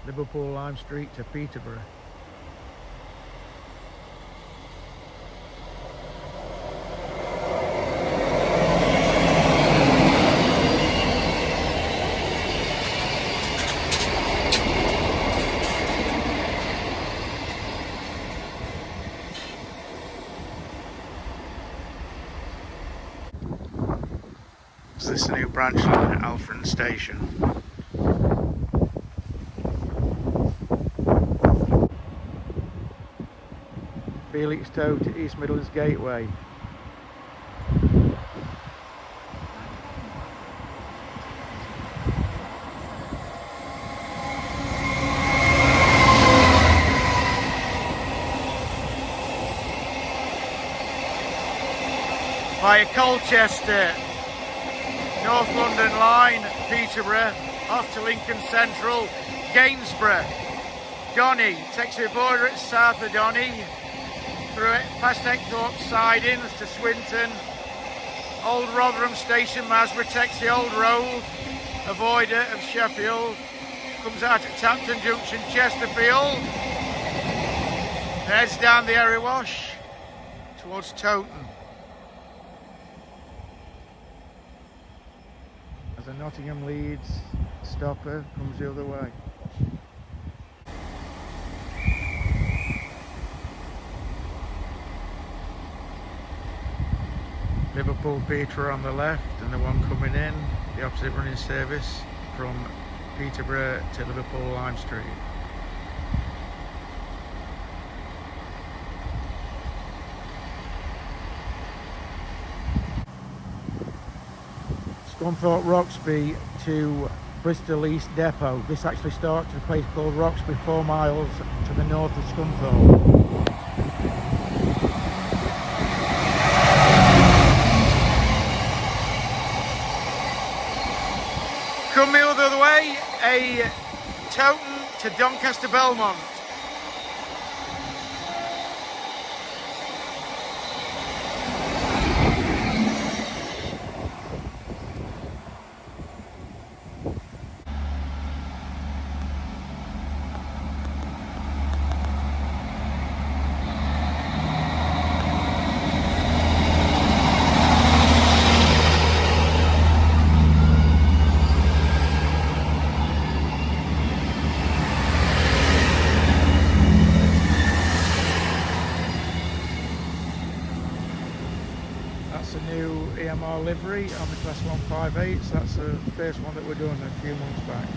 Liverpool Lime Street to Peterborough. So this is a new branch line at Alfreton station. Felixstowe to East Midlands Gateway. Via Colchester, North London line, Peterborough, off to Lincoln Central, Gainsborough, Donny, takes the border at south of Donny, through it, past Eckthorpe sidings to Swinton, Old Rotherham Station, Masborough takes the old road, avoider of Sheffield, comes out at Tapton Junction, Chesterfield, heads down the Erewash towards Towton. As a Nottingham Leeds stopper comes the other way. Liverpool Peterborough on the left, and the one coming in, the opposite running service from Peterborough to Liverpool Lime Street. Scunthorpe Roxby to Bristol East Depot. This actually starts at a place called Roxby, 4 miles to the north of Scunthorpe. Coming the other way, a Towton to Doncaster Belmont. That's a new EMR livery on the Class 158, so that's the first one that we're doing a few months back.